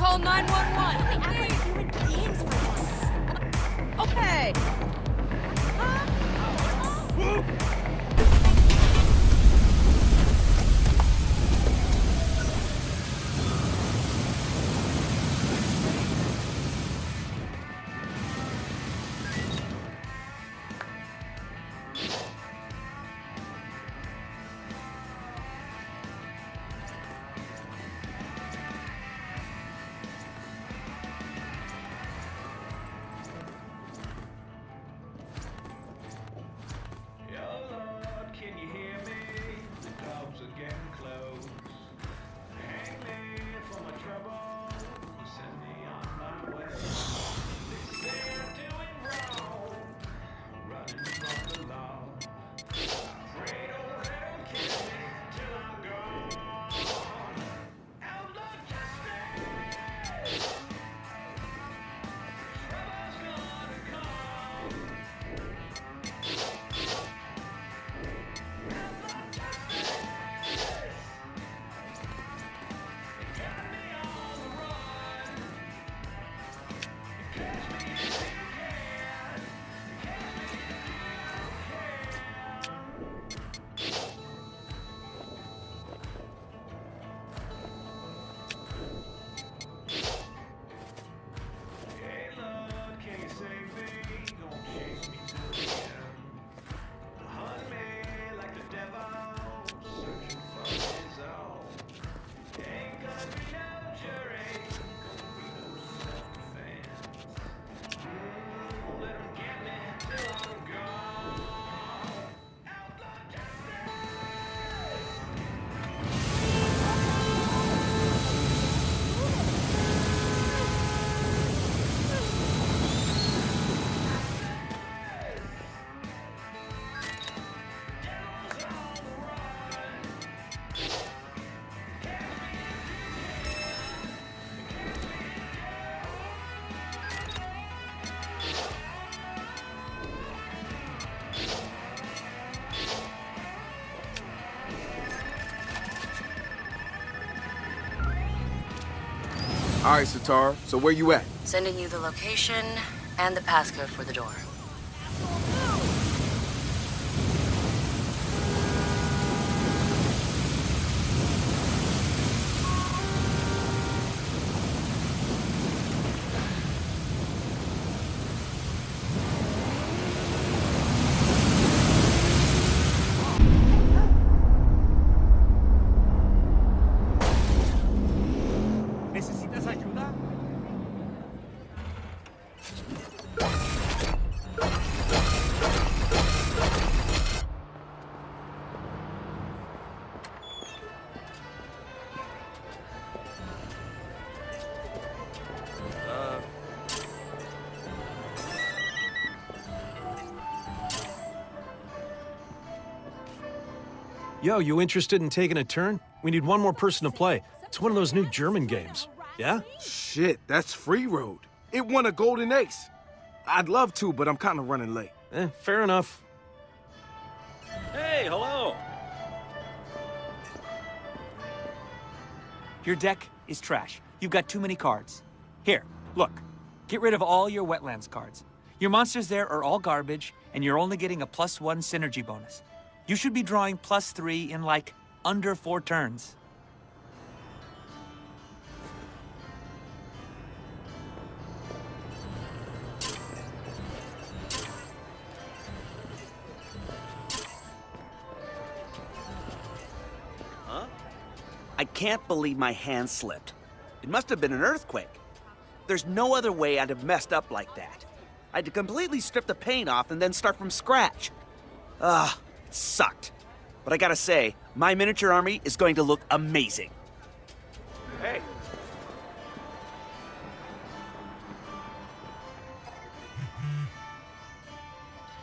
call 911. We act like human beings for once. Okay. All right, Satar, so where you at? Sending you the location and the passcode for the door. ¿Necesitas ayuda? Yo, you interested in taking a turn? We need one more person to play. It's one of those new German games. Yeah? Shit, that's Free Road. It won a golden ace. I'd love to, but I'm kind of running late. Fair enough. Hey, hello. Your deck is trash. You've got too many cards. Here, look. Get rid of all your wetlands cards. Your monsters there are all garbage, and you're only getting a +1 synergy bonus. You should be drawing +3 in, like, under 4 turns. Huh? I can't believe my hand slipped. It must have been an earthquake. There's no other way I'd have messed up like that. I had to completely strip the paint off and then start from scratch. Ugh. Sucked. But I gotta say, my miniature army is going to look amazing. Hey.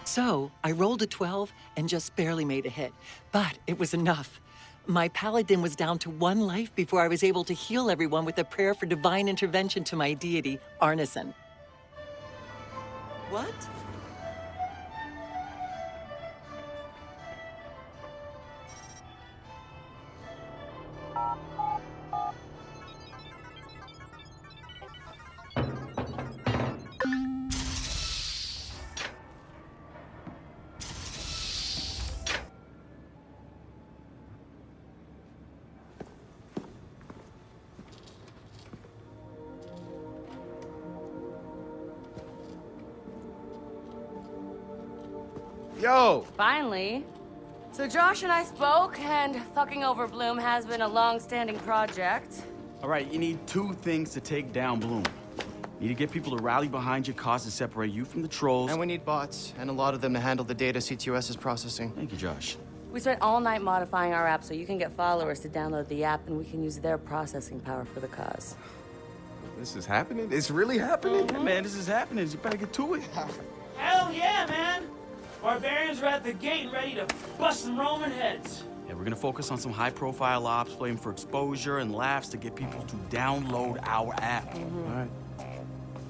So, I rolled a 12 and just barely made a hit, but it was enough. My paladin was down to 1 life before I was able to heal everyone with a prayer for divine intervention to my deity, Arneson. What? Yo! Finally. So Josh and I spoke, and fucking over Bloom has been a long-standing project. All right, you need two things to take down Bloom. You need to get people to rally behind your cause to separate you from the trolls. And we need bots, and a lot of them to handle the data CTOS is processing. Thank you, Josh. We spent all night modifying our app so you can get followers to download the app, and we can use their processing power for the cause. This is happening? It's really happening? Yeah, man, this is happening. You better get to it. Hell yeah, man! Barbarians are at the gate ready to bust some Roman heads. Yeah, we're gonna focus on some high-profile ops, playing for exposure and laughs to get people to download our app. All right.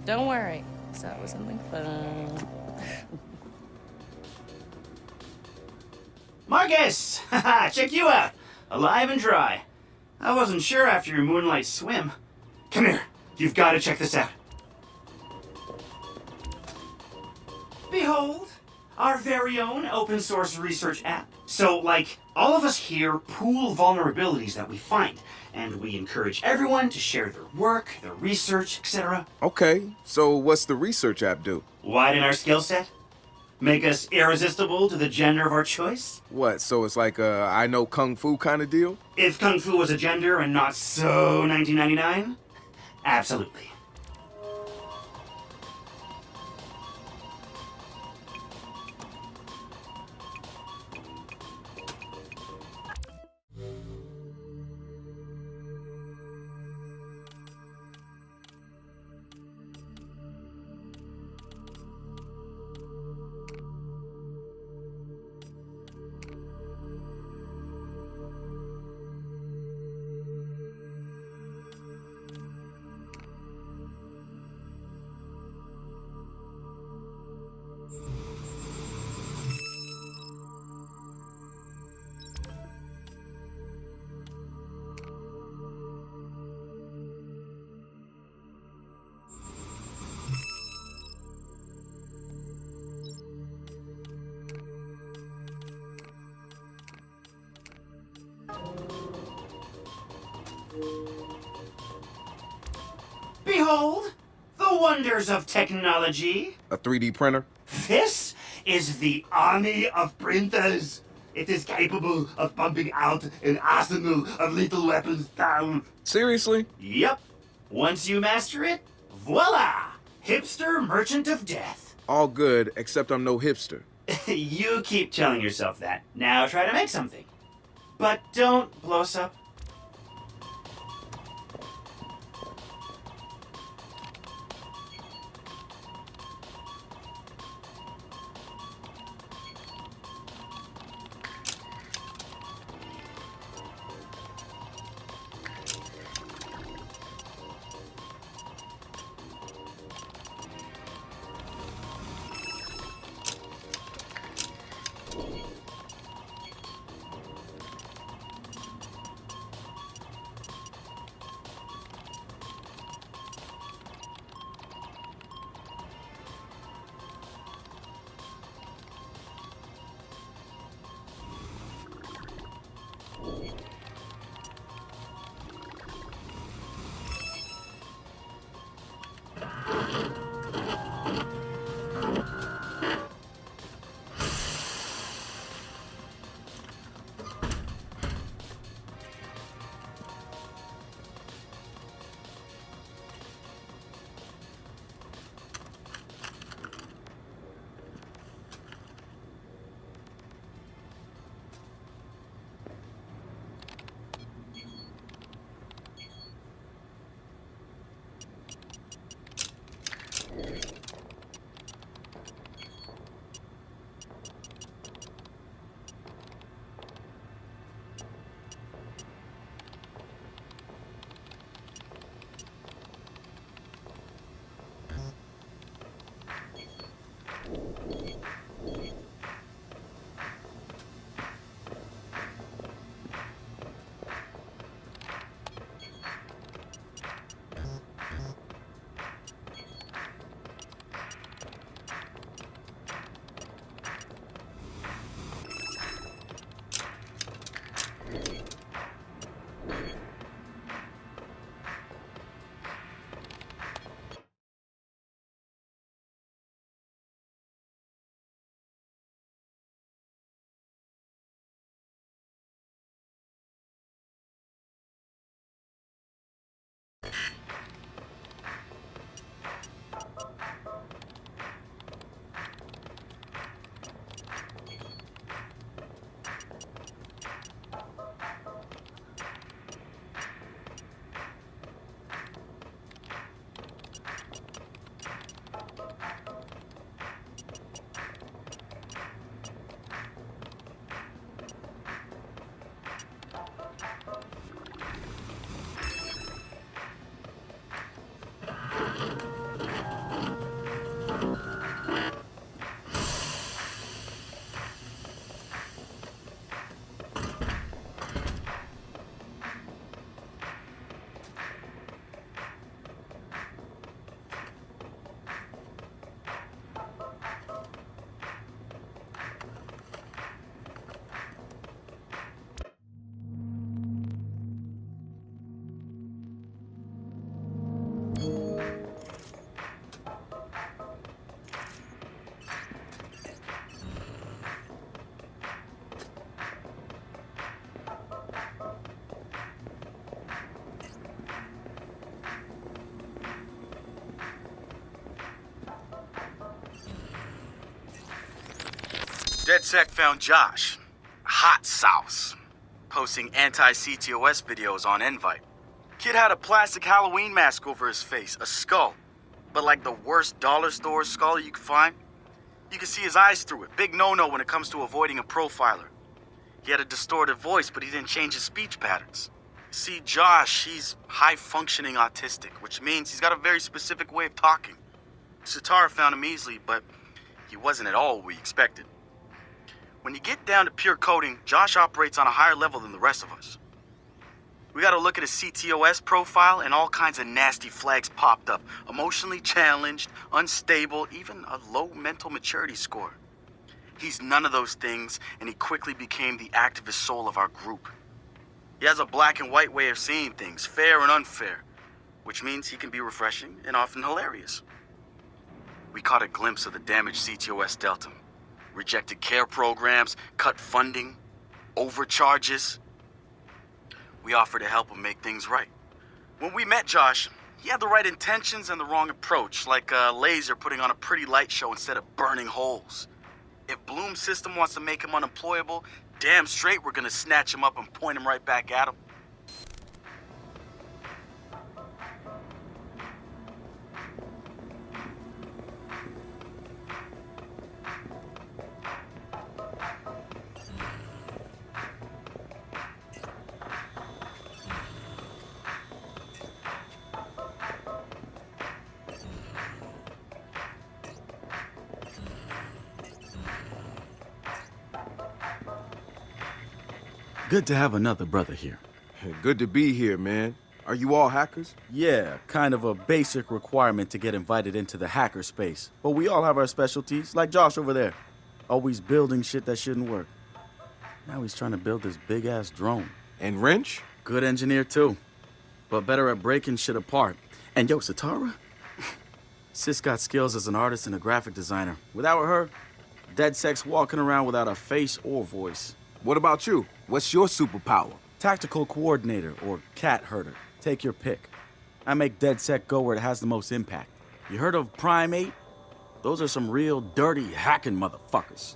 Don't worry. So it was something fun. Marcus! Haha, check you out. Alive and dry. I wasn't sure after your moonlight swim. Come here. You've got to check this out. Behold, our very own open source research app. So, like, all of us here pool vulnerabilities that we find, and we encourage everyone to share their work, their research, etc. Okay, so what's the research app do? Widen our skill set? Make us irresistible to the gender of our choice? What, so it's like a I know Kung Fu kind of deal? If Kung Fu was a gender and not so 1999? Absolutely. Behold, the wonders of technology. A 3D printer? This is the army of printers. It is capable of pumping out an arsenal of lethal weapons down. Seriously? Yep. Once you master it, voila! Hipster merchant of death. All good, except I'm no hipster. You keep telling yourself that. Now try to make something. But don't blow us up. DedSec found Josh, hot sauce, posting anti-CTOS videos on Invite. Kid had a plastic Halloween mask over his face, a skull, but like the worst dollar store skull you could find. You could see his eyes through it. Big no-no when it comes to avoiding a profiler. He had a distorted voice, but he didn't change his speech patterns. See, Josh, he's high-functioning autistic, which means he's got a very specific way of talking. Satara found him easily, but he wasn't at all what we expected. When you get down to pure coding, Josh operates on a higher level than the rest of us. We got to look at his CTOS profile, and all kinds of nasty flags popped up. Emotionally challenged, unstable, even a low mental maturity score. He's none of those things, and he quickly became the activist soul of our group. He has a black and white way of seeing things, fair and unfair, which means he can be refreshing and often hilarious. We caught a glimpse of the damaged CTOS Delta. Rejected care programs, cut funding, overcharges. We offered to help him make things right. When we met Josh, he had the right intentions and the wrong approach, like a laser putting on a pretty light show instead of burning holes. If Bloom's system wants to make him unemployable, damn straight we're gonna snatch him up and point him right back at him. Good to have another brother here. Good to be here, man. Are you all hackers? Yeah, kind of a basic requirement to get invited into the hacker space. But we all have our specialties, like Josh over there. Always building shit that shouldn't work. Now he's trying to build this big-ass drone. And Wrench? Good engineer, too. But better at breaking shit apart. And yo, Satara? Sis got skills as an artist and a graphic designer. Without her, DedSec's walking around without a face or voice. What about you? What's your superpower? Tactical coordinator or cat herder. Take your pick. I make DedSec go where it has the most impact. You heard of Prime 8? Those are some real dirty hacking motherfuckers.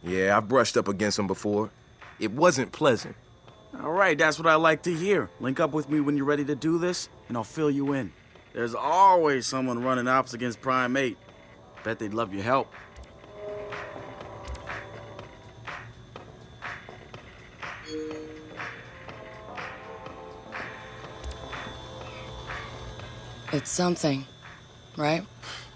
Yeah, I've brushed up against them before. It wasn't pleasant. All right, that's what I like to hear. Link up with me when you're ready to do this, and I'll fill you in. There's always someone running ops against Prime 8. Bet they'd love your help. It's something, right?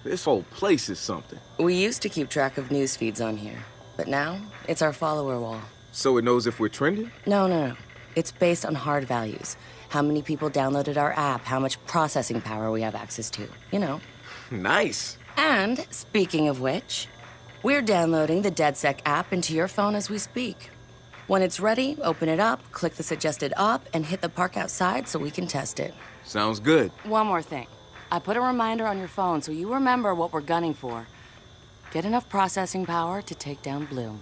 This whole place is something. We used to keep track of news feeds on here, but now it's our follower wall. So it knows if we're trending? No. It's based on hard values. How many people downloaded our app, how much processing power we have access to, you know. Nice. And, speaking of which, we're downloading the DedSec app into your phone as we speak. When it's ready, open it up, click the suggested op, and hit the park outside so we can test it. Sounds good. One more thing. I put a reminder on your phone so you remember what we're gunning for. Get enough processing power to take down Bloom.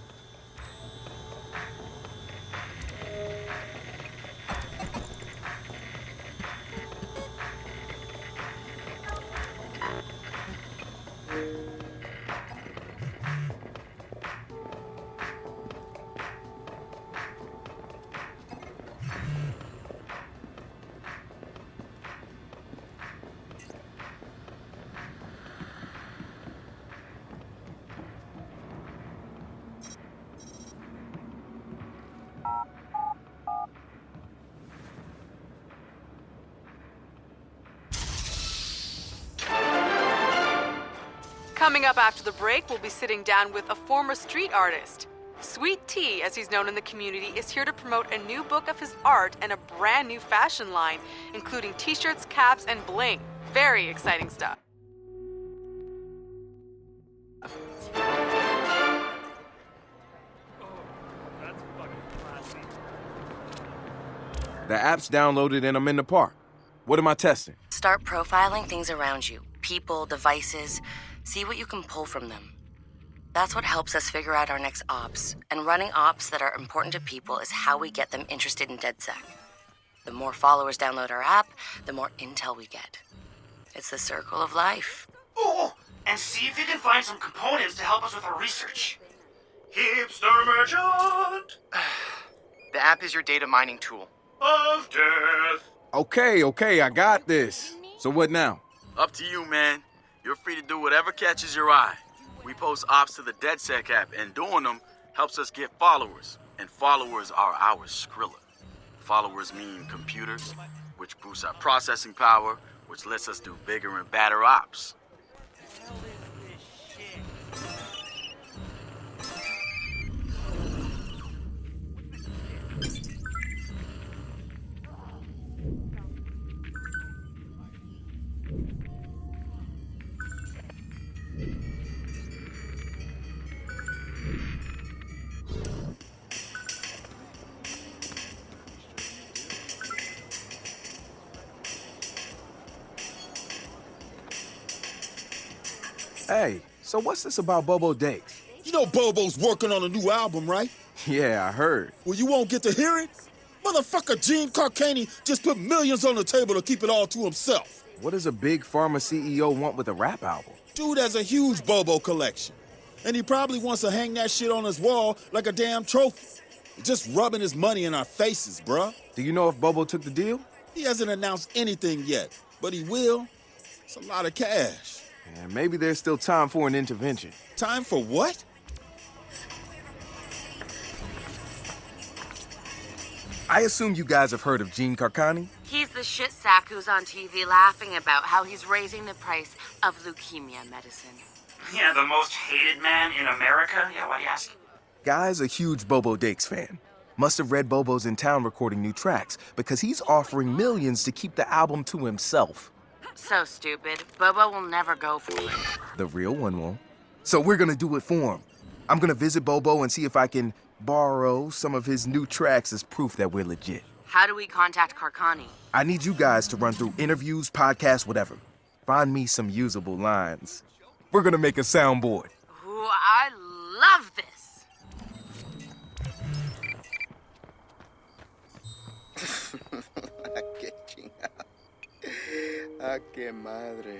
Coming up after the break, we'll be sitting down with a former street artist. Sweet Tea, as he's known in the community, is here to promote a new book of his art and a brand new fashion line, including t-shirts, caps, and bling. Very exciting stuff. The app's downloaded and I'm in the park. What am I testing? Start profiling things around you. People, devices. See what you can pull from them. That's what helps us figure out our next ops. And running ops that are important to people is how we get them interested in DedSec. The more followers download our app, the more intel we get. It's the circle of life. Oh, and see if you can find some components to help us with our research. Hipster merchant The app is your data mining tool. of death. Okay, I got this. So what now? Up to you, man. You're free to do whatever catches your eye. We post ops to the DedSec app, and doing them helps us get followers. And followers are our Skrilla. Followers mean computers, which boosts our processing power, which lets us do bigger and badder ops. Hey, so what's this about Bobo Dakes? You know Bobo's working on a new album, right? Yeah, I heard. Well, you won't get to hear it? Motherfucker Gene Carcani just put millions on the table to keep it all to himself. What does a big pharma CEO want with a rap album? Dude has a huge Bobo collection. And he probably wants to hang that shit on his wall like a damn trophy. Just rubbing his money in our faces, bruh. Do you know if Bobo took the deal? He hasn't announced anything yet, but he will. It's a lot of cash. And maybe there's still time for an intervention. Time for what? I assume you guys have heard of Gene Carcani? He's the shit sack who's on TV laughing about how he's raising the price of leukemia medicine. Yeah, the most hated man in America? Yeah, why do you ask? Guy's a huge Bobo Dakes fan. Must have read Bobo's in town recording new tracks because he's offering millions to keep the album to himself. So stupid. Bobo will never go for it. The real one won't. So we're gonna do it for him. I'm gonna visit Bobo and see if I can borrow some of his new tracks as proof that we're legit. How do we contact Carcani? I need you guys to run through interviews, podcasts, whatever. Find me some usable lines. We're gonna make a soundboard. Ooh, I love this. Ah, qué chingada. Ah, qué madre.